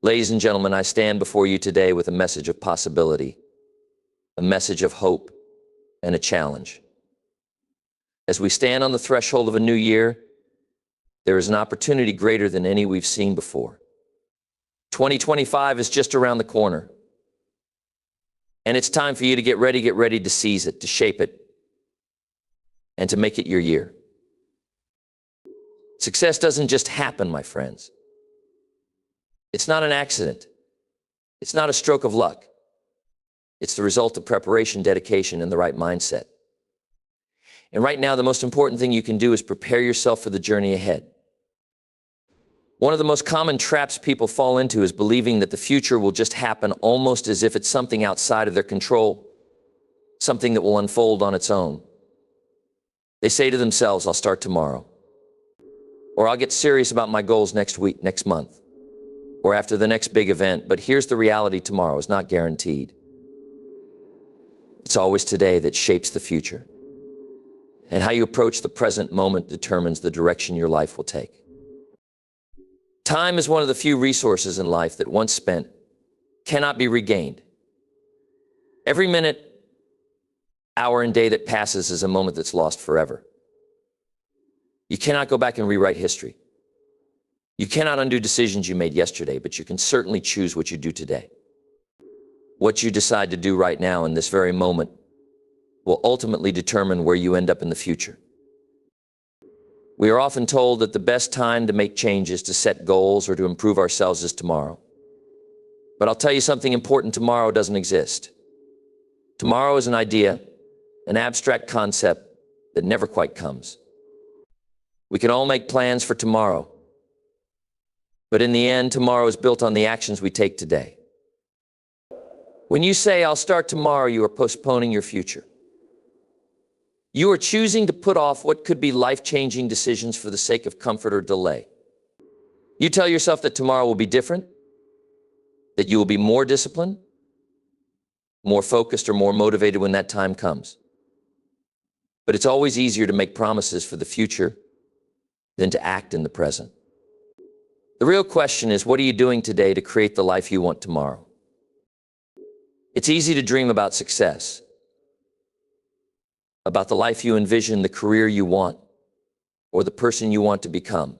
Ladies and gentlemen, I stand before you today with a message of possibility, a message of hope, and a challenge. As we stand on the threshold of a new year, there is an opportunity greater than any we've seen before. 2025 is just around the corner. And it's time for you to get ready to seize it, to shape it, and to make it your year. Success doesn't just happen, my friends. It's not an accident. It's not a stroke of luck. It's the result of preparation, dedication, and the right mindset. And right now, the most important thing you can do is prepare yourself for the journey ahead. One of the most common traps people fall into is believing that the future will just happen almost as if it's something outside of their control, something that will unfold on its own. They say to themselves, I'll start tomorrow, or I'll get serious about my goals next week, next month, or after the next big event. But here's the reality: tomorrow is not guaranteed. It's always today that shapes the future. And how you approach the present moment determines the direction your life will take. Time is one of the few resources in life that, once spent, cannot be regained. Every minute, hour, and day that passes is a moment that's lost forever. You cannot go back and rewrite history. You cannot undo decisions you made yesterday, but you can certainly choose what you do today. What you decide to do right now in this very moment will ultimately determine where you end up in the future. We are often told that the best time to make changes, to set goals, or to improve ourselves is tomorrow. But I'll tell you something important: tomorrow doesn't exist. Tomorrow is an idea, an abstract concept that never quite comes. We can all make plans for tomorrow, but in the end, tomorrow is built on the actions we take today. When you say, I'll start tomorrow, you are postponing your future. You are choosing to put off what could be life-changing decisions for the sake of comfort or delay. You tell yourself that tomorrow will be different, that you will be more disciplined, more focused, or more motivated when that time comes. But it's always easier to make promises for the future than to act in the present. The real question is, what are you doing today to create the life you want tomorrow? It's easy to dream about success, about the life you envision, the career you want, or the person you want to become.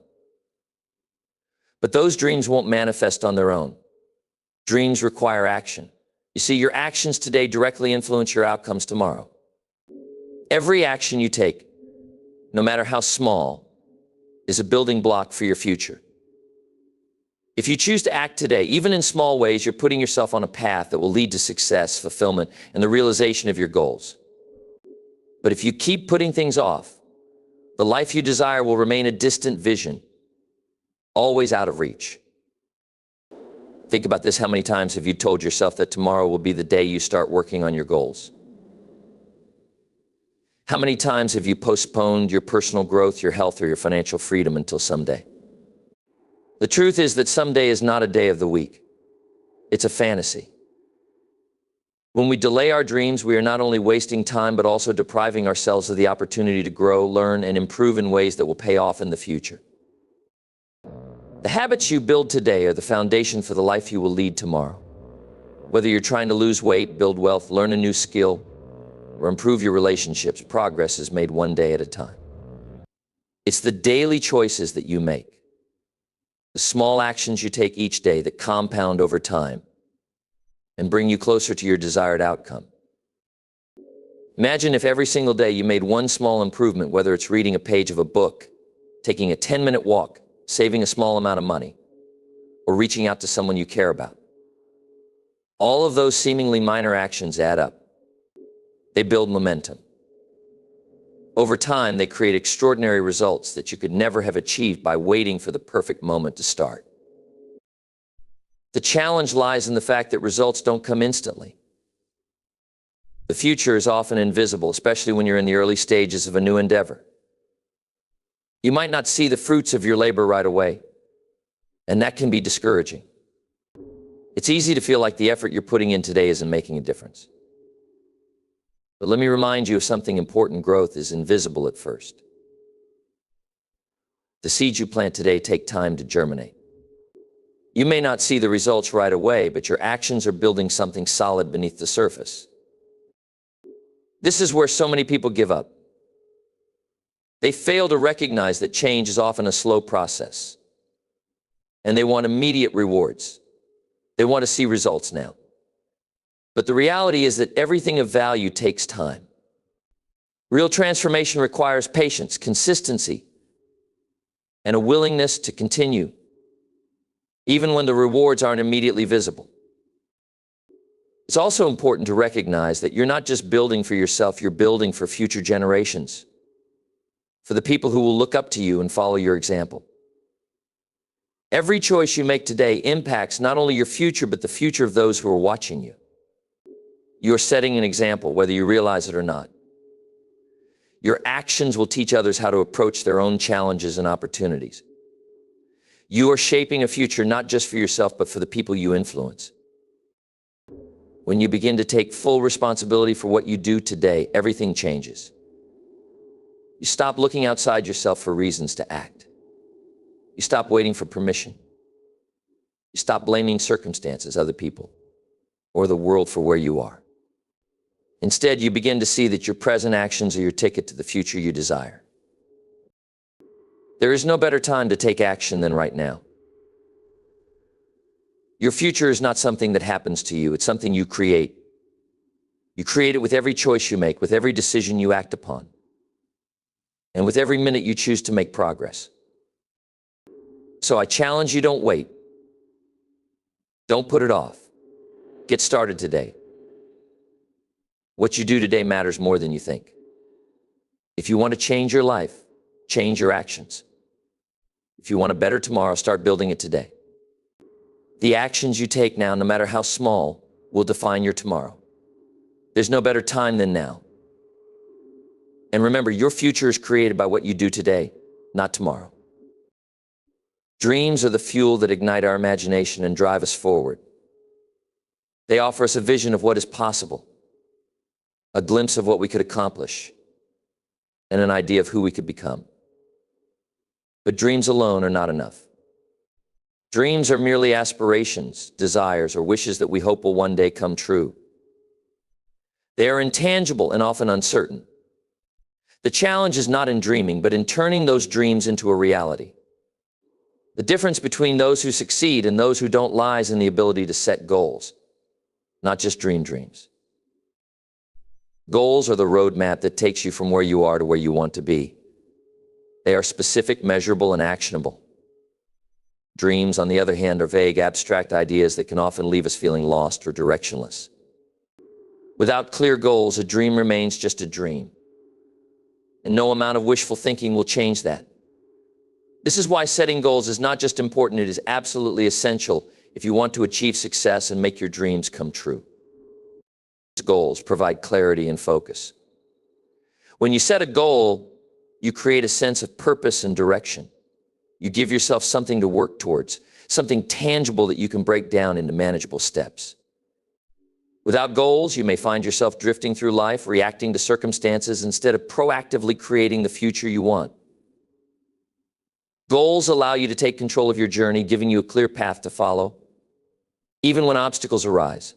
But those dreams won't manifest on their own. Dreams require action. You see, your actions today directly influence your outcomes tomorrow. Every action you take, no matter how small, is a building block for your future. If you choose to act today, even in small ways, you're putting yourself on a path that will lead to success, fulfillment, and the realization of your goals. But if you keep putting things off, the life you desire will remain a distant vision, always out of reach. Think about this: how many times have you told yourself that tomorrow will be the day you start working on your goals? How many times have you postponed your personal growth, your health, or your financial freedom until someday? The truth is that someday is not a day of the week. It's a fantasy. When we delay our dreams, we are not only wasting time, but also depriving ourselves of the opportunity to grow, learn, and improve in ways that will pay off in the future. The habits you build today are the foundation for the life you will lead tomorrow. Whether you're trying to lose weight, build wealth, learn a new skill, or improve your relationships, progress is made one day at a time. It's the daily choices that you make, the small actions you take each day that compound over time and bring you closer to your desired outcome. Imagine if every single day you made one small improvement, whether it's reading a page of a book, taking a 10-minute walk, saving a small amount of money, or reaching out to someone you care about. All of those seemingly minor actions add up. They build momentum. Over time, they create extraordinary results that you could never have achieved by waiting for the perfect moment to start. The challenge lies in the fact that results don't come instantly. The future is often invisible, especially when you're in the early stages of a new endeavor. You might not see the fruits of your labor right away, and that can be discouraging. It's easy to feel like the effort you're putting in today isn't making a difference. But let me remind you of something important: growth is invisible at first. The seeds you plant today take time to germinate. You may not see the results right away, but your actions are building something solid beneath the surface. This is where so many people give up. They fail to recognize that change is often a slow process, and they want immediate rewards. They want to see results now. But the reality is that everything of value takes time. Real transformation requires patience, consistency, and a willingness to continue, even when the rewards aren't immediately visible. It's also important to recognize that you're not just building for yourself, you're building for future generations, for the people who will look up to you and follow your example. Every choice you make today impacts not only your future, but the future of those who are watching you. You're setting an example, whether you realize it or not. Your actions will teach others how to approach their own challenges and opportunities. You are shaping a future not just for yourself, but for the people you influence. When you begin to take full responsibility for what you do today, everything changes. You stop looking outside yourself for reasons to act. You stop waiting for permission. You stop blaming circumstances, other people, or the world for where you are. Instead, you begin to see that your present actions are your ticket to the future you desire. There is no better time to take action than right now. Your future is not something that happens to you, it's something you create. You create it with every choice you make, with every decision you act upon, and with every minute you choose to make progress. So I challenge you, don't wait. Don't put it off. Get started today. What you do today matters more than you think. If you want to change your life, change your actions. If you want a better tomorrow, start building it today. The actions you take now, no matter how small, will define your tomorrow. There's no better time than now. And remember, your future is created by what you do today, not tomorrow. Dreams are the fuel that ignite our imagination and drive us forward. They offer us a vision of what is possible, a glimpse of what we could accomplish, and an idea of who we could become. But dreams alone are not enough. Dreams are merely aspirations, desires, or wishes that we hope will one day come true. They are intangible and often uncertain. The challenge is not in dreaming, but in turning those dreams into a reality. The difference between those who succeed and those who don't lies in the ability to set goals, not just dreams. Goals are the roadmap that takes you from where you are to where you want to be. They are specific, measurable, and actionable. Dreams, on the other hand, are vague, abstract ideas that can often leave us feeling lost or directionless. Without clear goals, a dream remains just a dream. And no amount of wishful thinking will change that. This is why setting goals is not just important, it is absolutely essential if you want to achieve success and make your dreams come true. Goals provide clarity and focus. When you set a goal, you create a sense of purpose and direction. You give yourself something to work towards, something tangible that you can break down into manageable steps. Without goals, you may find yourself drifting through life, reacting to circumstances instead of proactively creating the future you want. Goals allow you to take control of your journey, giving you a clear path to follow, even when obstacles arise.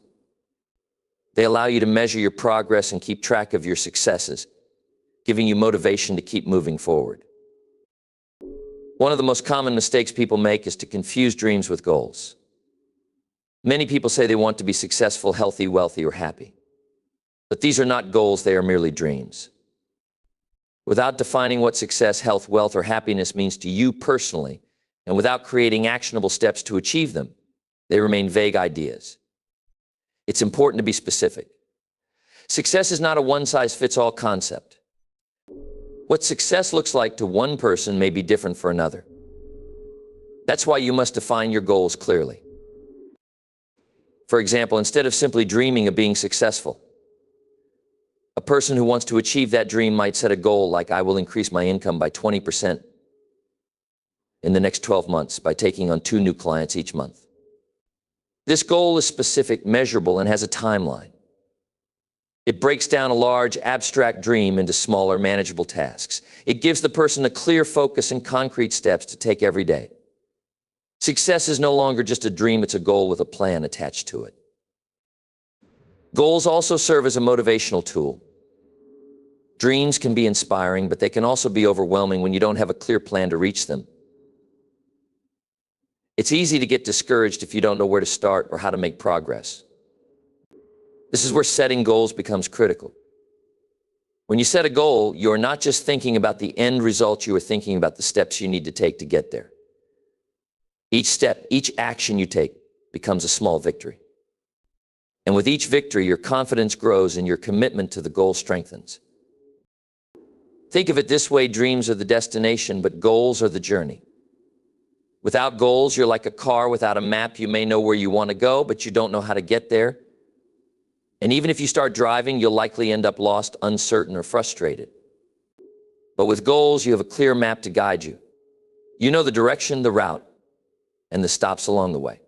They allow you to measure your progress and keep track of your successes, giving you motivation to keep moving forward. One of the most common mistakes people make is to confuse dreams with goals. Many people say they want to be successful, healthy, wealthy, or happy. But these are not goals, they are merely dreams. Without defining what success, health, wealth, or happiness means to you personally, and without creating actionable steps to achieve them, they remain vague ideas. It's important to be specific. Success is not a one-size-fits-all concept. What success looks like to one person may be different for another. That's why you must define your goals clearly. For example, instead of simply dreaming of being successful, a person who wants to achieve that dream might set a goal like, I will increase my income by 20% in the next 12 months by taking on 2 new clients each month. This goal is specific, measurable, and has a timeline. It breaks down a large, abstract dream into smaller, manageable tasks. It gives the person a clear focus and concrete steps to take every day. Success is no longer just a dream, it's a goal with a plan attached to it. Goals also serve as a motivational tool. Dreams can be inspiring, but they can also be overwhelming when you don't have a clear plan to reach them. It's easy to get discouraged if you don't know where to start or how to make progress. This is where setting goals becomes critical. When you set a goal, you're not just thinking about the end result, you are thinking about the steps you need to take to get there. Each step, each action you take becomes a small victory. And with each victory, your confidence grows and your commitment to the goal strengthens. Think of it this way: dreams are the destination, but goals are the journey. Without goals, you're like a car without a map. You may know where you want to go, but you don't know how to get there. And even if you start driving, you'll likely end up lost, uncertain, or frustrated. But with goals, you have a clear map to guide you. You know the direction, the route, and the stops along the way.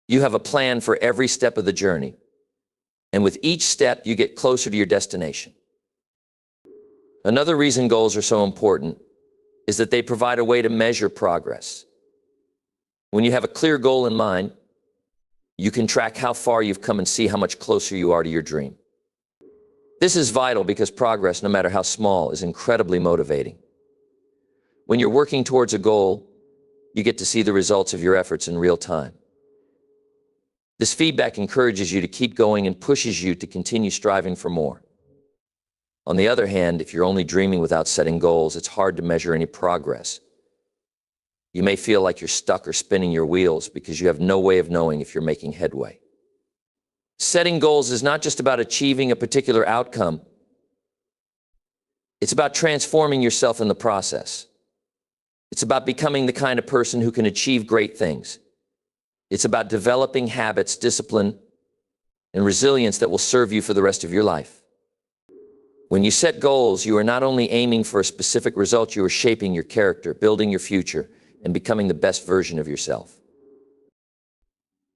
You have a plan for every step of the journey. And with each step, you get closer to your destination. Another reason goals are so important is that they provide a way to measure progress. When you have a clear goal in mind, you can track how far you've come and see how much closer you are to your dream. This is vital because progress, no matter how small, is incredibly motivating. When you're working towards a goal, you get to see the results of your efforts in real time. This feedback encourages you to keep going and pushes you to continue striving for more. On the other hand, if you're only dreaming without setting goals, it's hard to measure any progress. You may feel like you're stuck or spinning your wheels because you have no way of knowing if you're making headway. Setting goals is not just about achieving a particular outcome. It's about transforming yourself in the process. It's about becoming the kind of person who can achieve great things. It's about developing habits, discipline, and resilience that will serve you for the rest of your life. When you set goals, you are not only aiming for a specific result, you are shaping your character, building your future, and becoming the best version of yourself.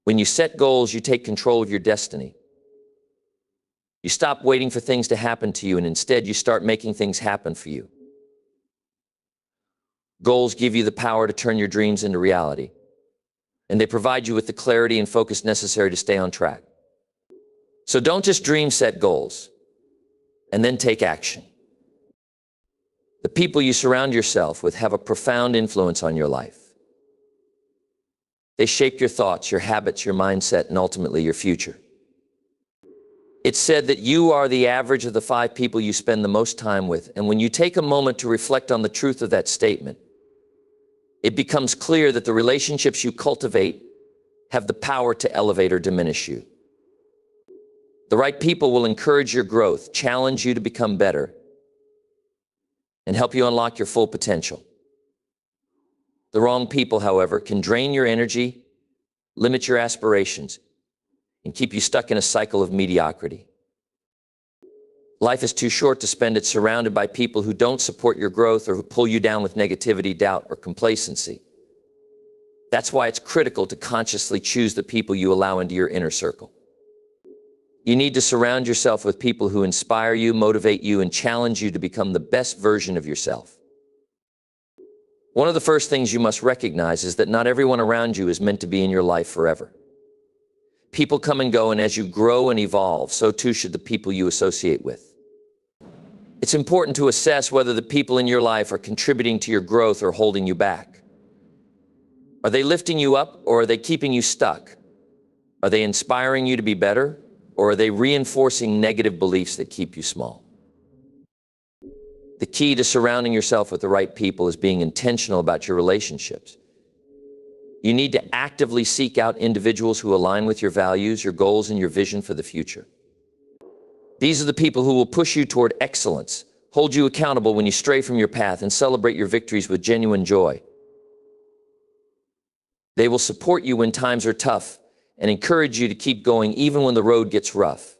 When you set goals, you take control of your destiny. You stop waiting for things to happen to you, and instead you start making things happen for you. Goals give you the power to turn your dreams into reality, and they provide you with the clarity and focus necessary to stay on track. So don't just dream, set goals, and then take action. The people you surround yourself with have a profound influence on your life. They shape your thoughts, your habits, your mindset, and ultimately your future. It's said that you are the average of the 5 people you spend the most time with, and when you take a moment to reflect on the truth of that statement, it becomes clear that the relationships you cultivate have the power to elevate or diminish you. The right people will encourage your growth, challenge you to become better, and help you unlock your full potential. The wrong people, however, can drain your energy, limit your aspirations, and keep you stuck in a cycle of mediocrity. Life is too short to spend it surrounded by people who don't support your growth or who pull you down with negativity, doubt, or complacency. That's why it's critical to consciously choose the people you allow into your inner circle. You need to surround yourself with people who inspire you, motivate you, and challenge you to become the best version of yourself. One of the first things you must recognize is that not everyone around you is meant to be in your life forever. People come and go, and as you grow and evolve, so too should the people you associate with. It's important to assess whether the people in your life are contributing to your growth or holding you back. Are they lifting you up, or are they keeping you stuck? Are they inspiring you to be better, or are they reinforcing negative beliefs that keep you small? The key to surrounding yourself with the right people is being intentional about your relationships. You need to actively seek out individuals who align with your values, your goals, and your vision for the future. These are the people who will push you toward excellence, hold you accountable when you stray from your path, and celebrate your victories with genuine joy. They will support you when times are tough and encourage you to keep going even when the road gets rough.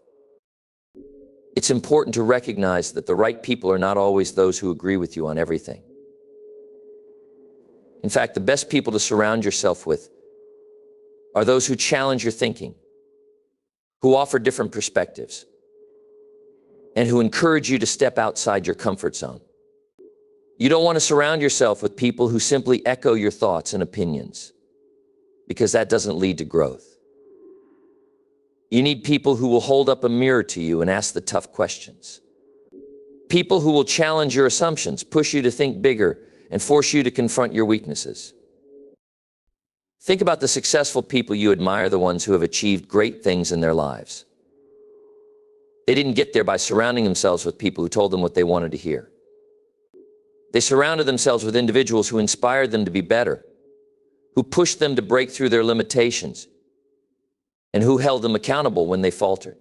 It's important to recognize that the right people are not always those who agree with you on everything. In fact, the best people to surround yourself with are those who challenge your thinking, who offer different perspectives, and who encourage you to step outside your comfort zone. You don't want to surround yourself with people who simply echo your thoughts and opinions, because that doesn't lead to growth. You need people who will hold up a mirror to you and ask the tough questions. People who will challenge your assumptions, push you to think bigger, and force you to confront your weaknesses. Think about the successful people you admire, the ones who have achieved great things in their lives. They didn't get there by surrounding themselves with people who told them what they wanted to hear. They surrounded themselves with individuals who inspired them to be better, who pushed them to break through their limitations, and who held them accountable when they faltered.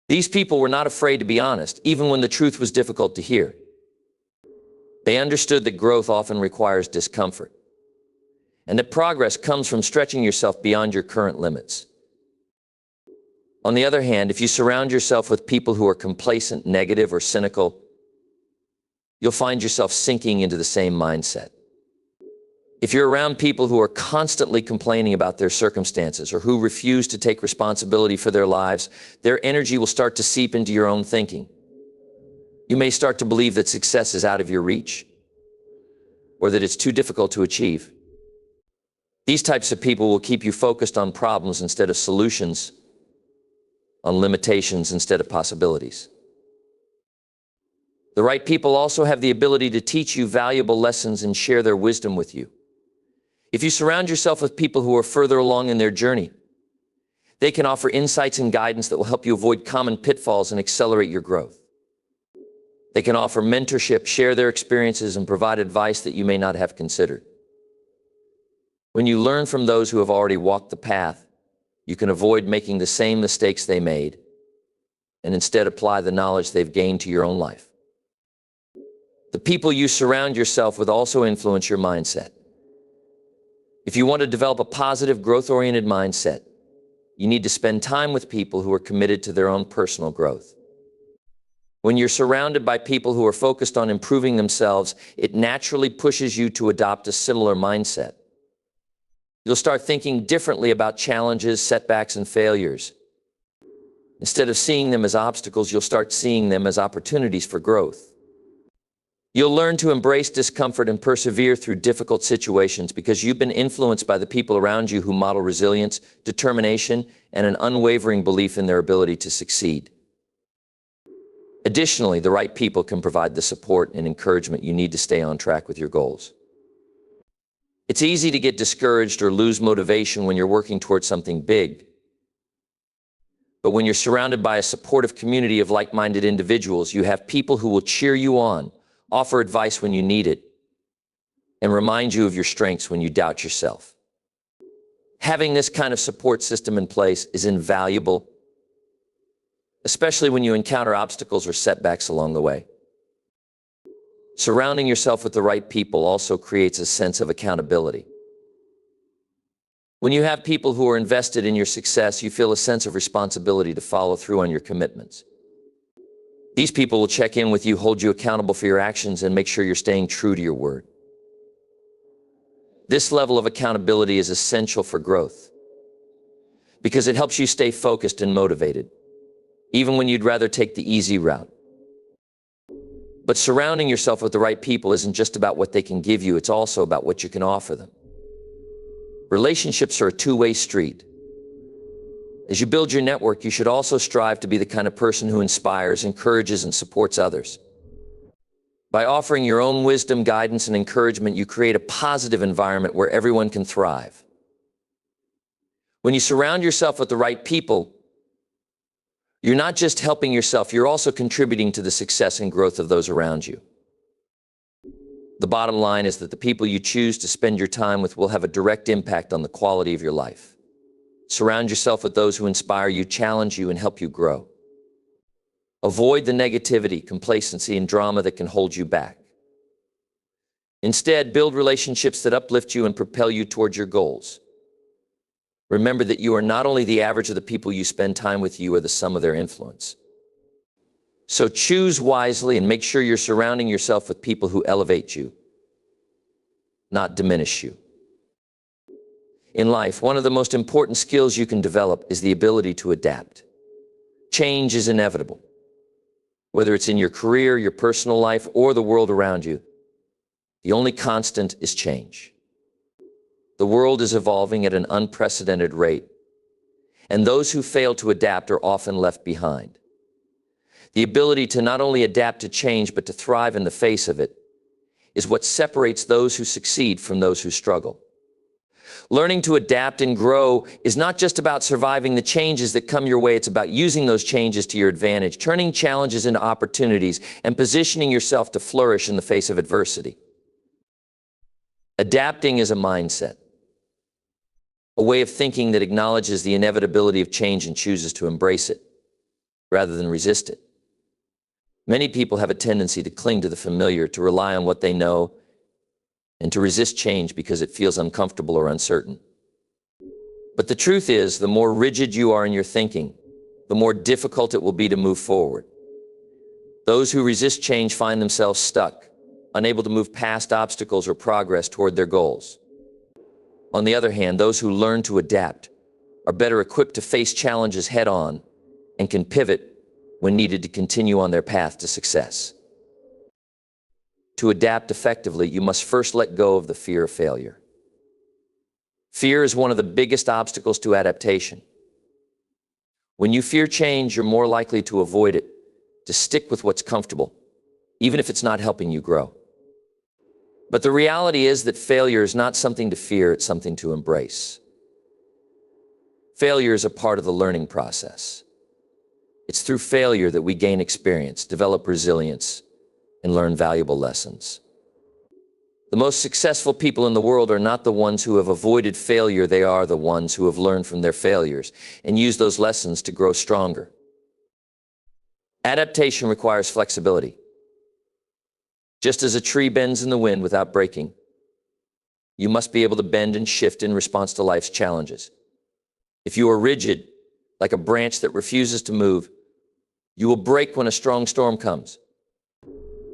These people were not afraid to be honest, even when the truth was difficult to hear. They understood that growth often requires discomfort, and that progress comes from stretching yourself beyond your current limits. On the other hand, if you surround yourself with people who are complacent, negative, or cynical, you'll find yourself sinking into the same mindset. If you're around people who are constantly complaining about their circumstances or who refuse to take responsibility for their lives, their energy will start to seep into your own thinking. You may start to believe that success is out of your reach, or that it's too difficult to achieve. These types of people will keep you focused on problems instead of solutions, on limitations instead of possibilities. The right people also have the ability to teach you valuable lessons and share their wisdom with you. If you surround yourself with people who are further along in their journey, they can offer insights and guidance that will help you avoid common pitfalls and accelerate your growth. They can offer mentorship, share their experiences, and provide advice that you may not have considered. When you learn from those who have already walked the path, you can avoid making the same mistakes they made and instead apply the knowledge they've gained to your own life. The people you surround yourself with also influence your mindset. If you want to develop a positive, growth-oriented mindset, you need to spend time with people who are committed to their own personal growth. When you're surrounded by people who are focused on improving themselves, it naturally pushes you to adopt a similar mindset. You'll start thinking differently about challenges, setbacks, and failures. Instead of seeing them as obstacles, you'll start seeing them as opportunities for growth. You'll learn to embrace discomfort and persevere through difficult situations because you've been influenced by the people around you who model resilience, determination, and an unwavering belief in their ability to succeed. Additionally, the right people can provide the support and encouragement you need to stay on track with your goals. It's easy to get discouraged or lose motivation when you're working towards something big. But when you're surrounded by a supportive community of like-minded individuals, you have people who will cheer you on, offer advice when you need it, and remind you of your strengths when you doubt yourself. Having this kind of support system in place is invaluable, especially when you encounter obstacles or setbacks along the way. Surrounding yourself with the right people also creates a sense of accountability. When you have people who are invested in your success, you feel a sense of responsibility to follow through on your commitments. These people will check in with you, hold you accountable for your actions, and make sure you're staying true to your word. This level of accountability is essential for growth because it helps you stay focused and motivated, even when you'd rather take the easy route. But surrounding yourself with the right people isn't just about what they can give you, it's also about what you can offer them. Relationships are a two-way street. As you build your network, you should also strive to be the kind of person who inspires, encourages, and supports others. By offering your own wisdom, guidance, and encouragement, you create a positive environment where everyone can thrive. When you surround yourself with the right people, you're not just helping yourself, you're also contributing to the success and growth of those around you. The bottom line is that the people you choose to spend your time with will have a direct impact on the quality of your life. Surround yourself with those who inspire you, challenge you, and help you grow. Avoid the negativity, complacency, and drama that can hold you back. Instead, build relationships that uplift you and propel you towards your goals. Remember that you are not only the average of the people you spend time with, you are the sum of their influence. So choose wisely and make sure you're surrounding yourself with people who elevate you, not diminish you. In life, one of the most important skills you can develop is the ability to adapt. Change is inevitable. Whether it's in your career, your personal life, or the world around you, The only constant is change. The world is evolving at an unprecedented rate, and those who fail to adapt are often left behind. The ability to not only adapt to change, but to thrive in the face of it is what separates those who succeed from those who struggle. Learning to adapt and grow is not just about surviving the changes that come your way. It's about using those changes to your advantage, turning challenges into opportunities, and positioning yourself to flourish in the face of adversity. Adapting is a mindset, a way of thinking that acknowledges the inevitability of change and chooses to embrace it rather than resist it. Many people have a tendency to cling to the familiar, to rely on what they know, and to resist change because it feels uncomfortable or uncertain. But the truth is, the more rigid you are in your thinking, the more difficult it will be to move forward. Those who resist change find themselves stuck, unable to move past obstacles or progress toward their goals. On the other hand, those who learn to adapt are better equipped to face challenges head-on and can pivot when needed to continue on their path to success. To adapt effectively, you must first let go of the fear of failure. Fear is one of the biggest obstacles to adaptation. When you fear change, you're more likely to avoid it, to stick with what's comfortable, even if it's not helping you grow. But the reality is that failure is not something to fear, it's something to embrace. Failure is a part of the learning process. It's through failure that we gain experience, develop resilience, and learn valuable lessons. The most successful people in the world are not the ones who have avoided failure, they are the ones who have learned from their failures and used those lessons to grow stronger. Adaptation requires flexibility. Just as a tree bends in the wind without breaking, you must be able to bend and shift in response to life's challenges. If you are rigid, like a branch that refuses to move, you will break when a strong storm comes.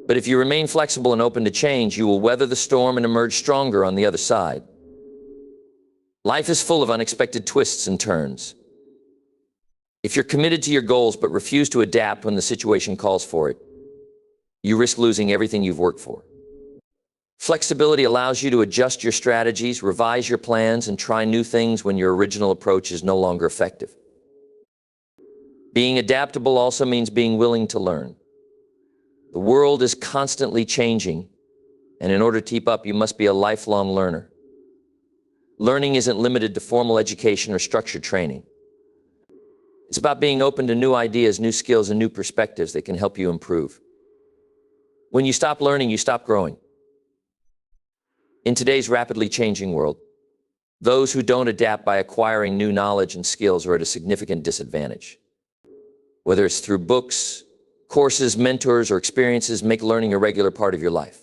But if you remain flexible and open to change, you will weather the storm and emerge stronger on the other side. Life is full of unexpected twists and turns. If you're committed to your goals but refuse to adapt when the situation calls for it, you risk losing everything you've worked for. Flexibility allows you to adjust your strategies, revise your plans, and try new things when your original approach is no longer effective. Being adaptable also means being willing to learn. The world is constantly changing, and in order to keep up, you must be a lifelong learner. Learning isn't limited to formal education or structured training. It's about being open to new ideas, new skills, and new perspectives that can help you improve. When you stop learning, you stop growing. In today's rapidly changing world, those who don't adapt by acquiring new knowledge and skills are at a significant disadvantage. Whether it's through books, courses, mentors, or experiences, make learning a regular part of your life.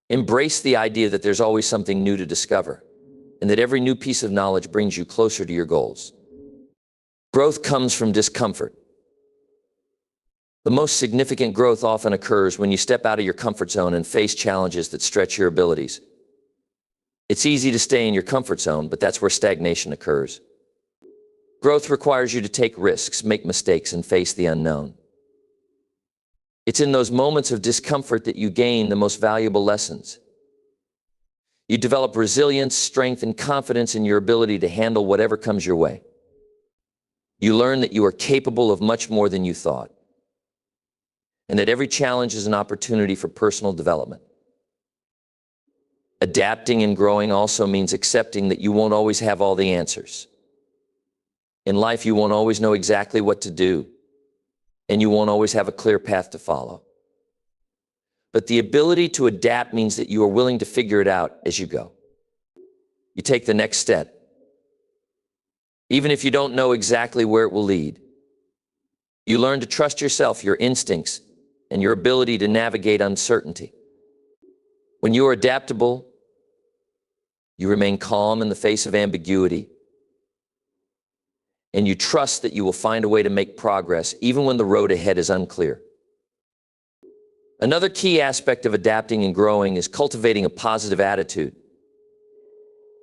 Embrace the idea that there's always something new to discover, and that every new piece of knowledge brings you closer to your goals. Growth comes from discomfort. The most significant growth often occurs when you step out of your comfort zone and face challenges that stretch your abilities. It's easy to stay in your comfort zone, but that's where stagnation occurs. Growth requires you to take risks, make mistakes, and face the unknown. It's in those moments of discomfort that you gain the most valuable lessons. You develop resilience, strength, and confidence in your ability to handle whatever comes your way. You learn that you are capable of much more than you thought, and that every challenge is an opportunity for personal development. Adapting and growing also means accepting that you won't always have all the answers. In life, you won't always know exactly what to do, and you won't always have a clear path to follow. But the ability to adapt means that you are willing to figure it out as you go. You take the next step, even if you don't know exactly where it will lead. You learn to trust yourself, your instincts, and your ability to navigate uncertainty. When you are adaptable, you remain calm in the face of ambiguity, and you trust that you will find a way to make progress even when the road ahead is unclear. Another key aspect of adapting and growing is cultivating a positive attitude.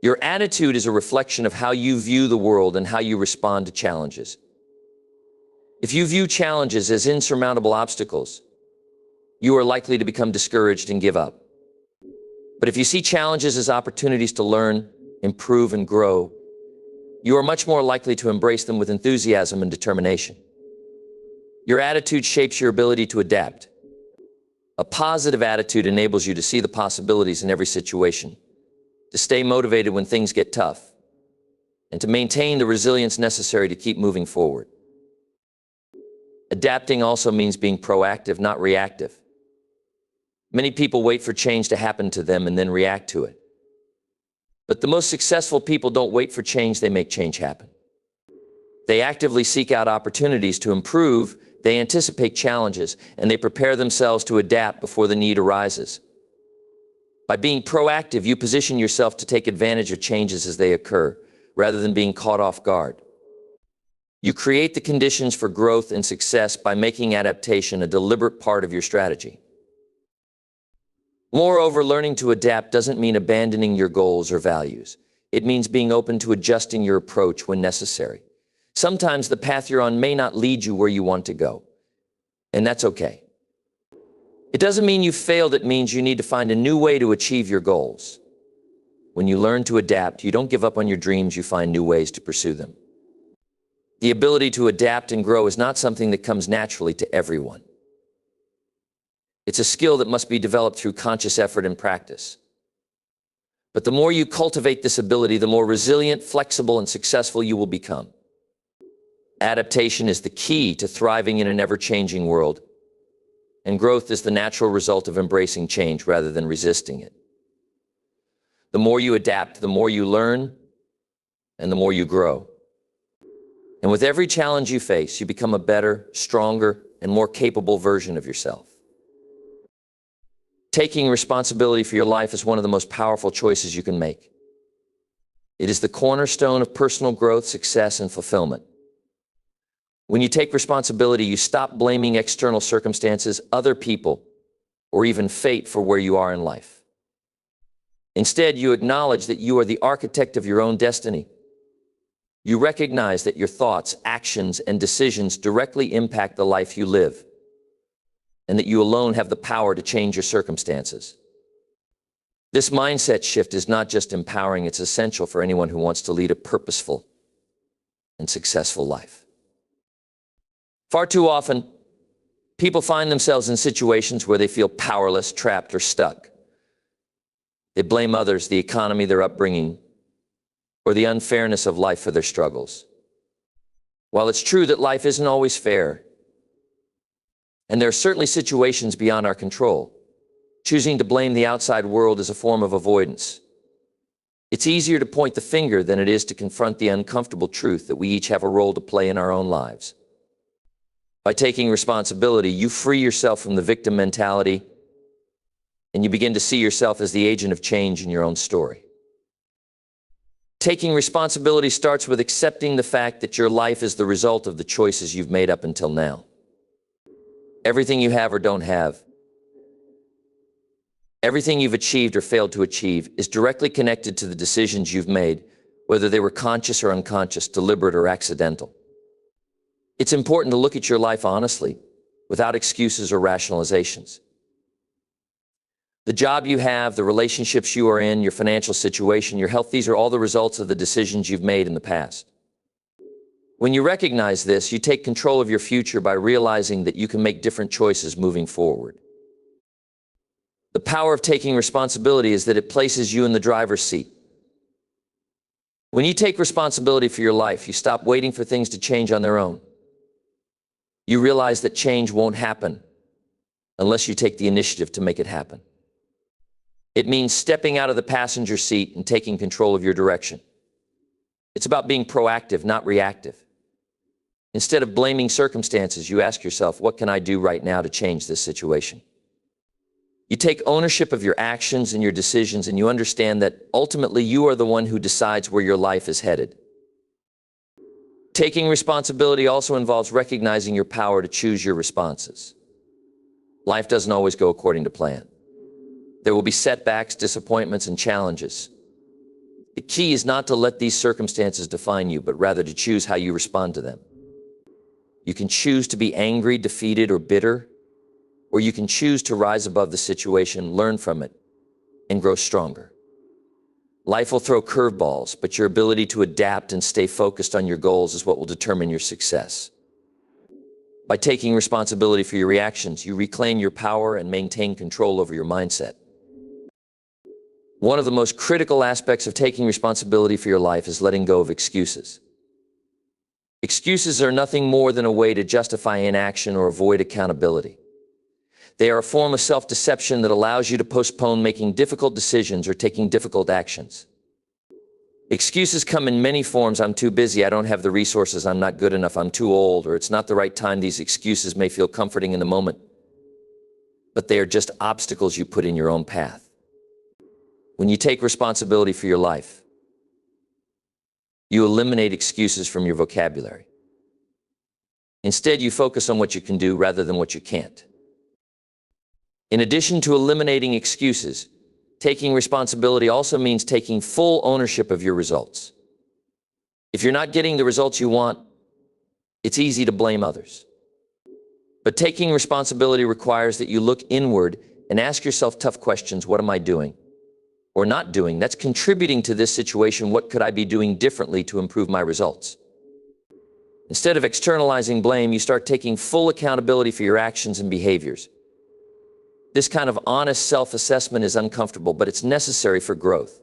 Your attitude is a reflection of how you view the world and how you respond to challenges. If you view challenges as insurmountable obstacles, you are likely to become discouraged and give up. But if you see challenges as opportunities to learn, improve, and grow, you are much more likely to embrace them with enthusiasm and determination. Your attitude shapes your ability to adapt. A positive attitude enables you to see the possibilities in every situation, to stay motivated when things get tough, and to maintain the resilience necessary to keep moving forward. Adapting also means being proactive, not reactive. Many people wait for change to happen to them and then react to it. But the most successful people don't wait for change, they make change happen. They actively seek out opportunities to improve, they anticipate challenges, and they prepare themselves to adapt before the need arises. By being proactive, you position yourself to take advantage of changes as they occur, rather than being caught off guard. You create the conditions for growth and success by making adaptation a deliberate part of your strategy. Moreover, learning to adapt doesn't mean abandoning your goals or values. It means being open to adjusting your approach when necessary. Sometimes the path you're on may not lead you where you want to go, and that's okay. It doesn't mean you failed, it means you need to find a new way to achieve your goals. When you learn to adapt, you don't give up on your dreams, you find new ways to pursue them. The ability to adapt and grow is not something that comes naturally to everyone. It's a skill that must be developed through conscious effort and practice. But the more you cultivate this ability, the more resilient, flexible, and successful you will become. Adaptation is the key to thriving in an ever-changing world, and growth is the natural result of embracing change rather than resisting it. The more you adapt, the more you learn, and the more you grow. And with every challenge you face, you become a better, stronger, and more capable version of yourself. Taking responsibility for your life is one of the most powerful choices you can make. It is the cornerstone of personal growth, success, and fulfillment. When you take responsibility, you stop blaming external circumstances, other people, or even fate for where you are in life. Instead, you acknowledge that you are the architect of your own destiny. You recognize that your thoughts, actions, and decisions directly impact the life you live, and that you alone have the power to change your circumstances. This mindset shift is not just empowering, it's essential for anyone who wants to lead a purposeful and successful life. Far too often, people find themselves in situations where they feel powerless, trapped, or stuck. They blame others, the economy, their upbringing, or the unfairness of life for their struggles. While it's true that life isn't always fair, and there are certainly situations beyond our control, choosing to blame the outside world is a form of avoidance. It's easier to point the finger than it is to confront the uncomfortable truth that we each have a role to play in our own lives. By taking responsibility, you free yourself from the victim mentality, and you begin to see yourself as the agent of change in your own story. Taking responsibility starts with accepting the fact that your life is the result of the choices you've made up until now. Everything you have or don't have, everything you've achieved or failed to achieve is directly connected to the decisions you've made, whether they were conscious or unconscious, deliberate or accidental. It's important to look at your life honestly, without excuses or rationalizations. The job you have, the relationships you are in, your financial situation, your health, these are all the results of the decisions you've made in the past. When you recognize this, you take control of your future by realizing that you can make different choices moving forward. The power of taking responsibility is that it places you in the driver's seat. When you take responsibility for your life, you stop waiting for things to change on their own. You realize that change won't happen unless you take the initiative to make it happen. It means stepping out of the passenger seat and taking control of your direction. It's about being proactive, not reactive. Instead of blaming circumstances, you ask yourself, what can I do right now to change this situation? You take ownership of your actions and your decisions, and you understand that ultimately you are the one who decides where your life is headed. Taking responsibility also involves recognizing your power to choose your responses. Life doesn't always go according to plan. There will be setbacks, disappointments, and challenges. The key is not to let these circumstances define you, but rather to choose how you respond to them. You can choose to be angry, defeated, or bitter, or you can choose to rise above the situation, learn from it, and grow stronger. Life will throw curveballs, but your ability to adapt and stay focused on your goals is what will determine your success. By taking responsibility for your reactions, you reclaim your power and maintain control over your mindset. One of the most critical aspects of taking responsibility for your life is letting go of excuses. Excuses are nothing more than a way to justify inaction or avoid accountability. They are a form of self-deception that allows you to postpone making difficult decisions or taking difficult actions. Excuses come in many forms. I'm too busy, I don't have the resources, I'm not good enough, I'm too old, or it's not the right time. These excuses may feel comforting in the moment, but they are just obstacles you put in your own path. When you take responsibility for your life, you eliminate excuses from your vocabulary. Instead, you focus on what you can do rather than what you can't. In addition to eliminating excuses, taking responsibility also means taking full ownership of your results. If you're not getting the results you want, it's easy to blame others. But taking responsibility requires that you look inward and ask yourself tough questions. What am I doing or not doing that's contributing to this situation? What could I be doing differently to improve my results? Instead of externalizing blame, you start taking full accountability for your actions and behaviors. This kind of honest self-assessment is uncomfortable, but it's necessary for growth.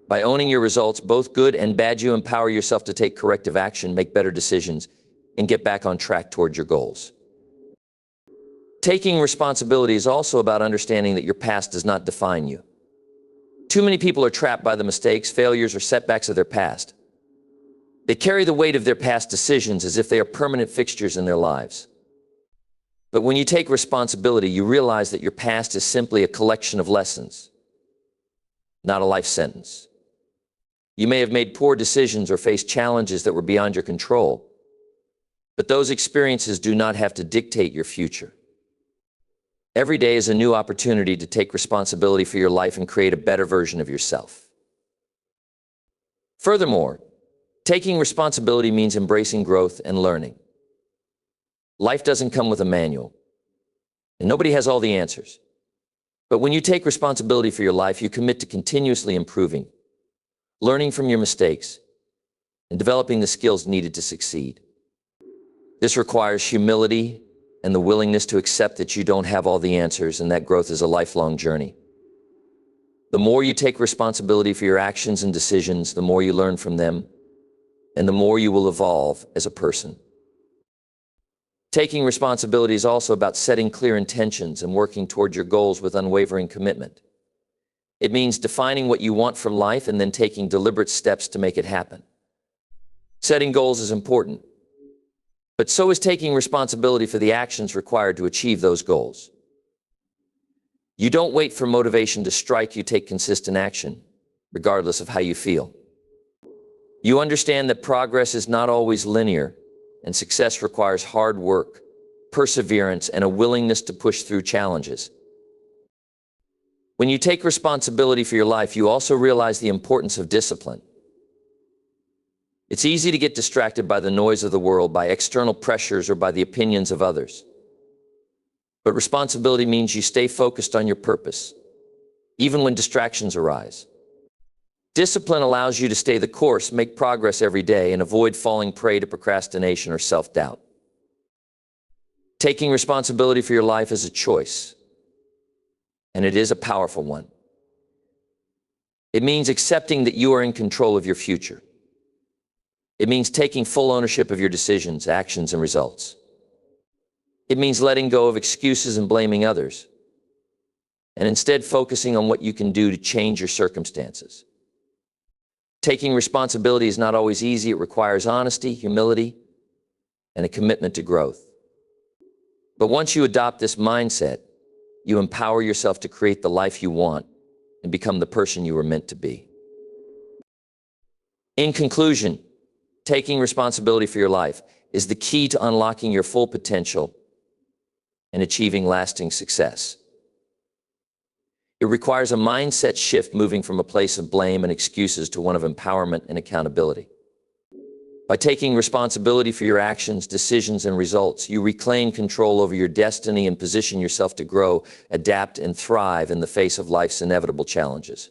By owning your results, both good and bad, you empower yourself to take corrective action, make better decisions, and get back on track toward your goals. Taking responsibility is also about understanding that your past does not define you. Too many people are trapped by the mistakes, failures, or setbacks of their past. They carry the weight of their past decisions as if they are permanent fixtures in their lives. But when you take responsibility, you realize that your past is simply a collection of lessons, not a life sentence. You may have made poor decisions or faced challenges that were beyond your control, but those experiences do not have to dictate your future. Every day is a new opportunity to take responsibility for your life and create a better version of yourself. Furthermore, taking responsibility means embracing growth and learning. Life doesn't come with a manual, and nobody has all the answers. But when you take responsibility for your life, you commit to continuously improving, learning from your mistakes, and developing the skills needed to succeed. This requires humility and the willingness to accept that you don't have all the answers and that growth is a lifelong journey. The more you take responsibility for your actions and decisions, the more you learn from them, and the more you will evolve as a person. Taking responsibility is also about setting clear intentions and working toward your goals with unwavering commitment. It means defining what you want from life and then taking deliberate steps to make it happen. Setting goals is important, but so is taking responsibility for the actions required to achieve those goals. You don't wait for motivation to strike, you take consistent action, regardless of how you feel. You understand that progress is not always linear, and success requires hard work, perseverance, and a willingness to push through challenges. When you take responsibility for your life, you also realize the importance of discipline. It's easy to get distracted by the noise of the world, by external pressures, or by the opinions of others. But responsibility means you stay focused on your purpose, even when distractions arise. Discipline allows you to stay the course, make progress every day, and avoid falling prey to procrastination or self-doubt. Taking responsibility for your life is a choice, and it is a powerful one. It means accepting that you are in control of your future. It means taking full ownership of your decisions, actions, and results. It means letting go of excuses and blaming others, and instead focusing on what you can do to change your circumstances. Taking responsibility is not always easy. It requires honesty, humility, and a commitment to growth. But once you adopt this mindset, you empower yourself to create the life you want and become the person you were meant to be. In conclusion, taking responsibility for your life is the key to unlocking your full potential and achieving lasting success. It requires a mindset shift, moving from a place of blame and excuses to one of empowerment and accountability. By taking responsibility for your actions, decisions, and results, you reclaim control over your destiny and position yourself to grow, adapt, and thrive in the face of life's inevitable challenges.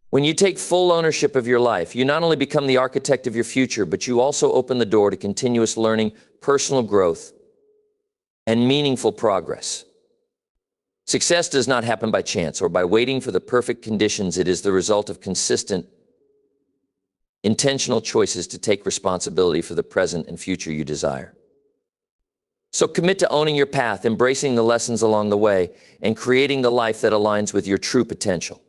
When you take full ownership of your life, you not only become the architect of your future, but you also open the door to continuous learning, personal growth, and meaningful progress. Success does not happen by chance or by waiting for the perfect conditions. It is the result of consistent, intentional choices to take responsibility for the present and future you desire. So commit to owning your path, embracing the lessons along the way, and creating the life that aligns with your true potential.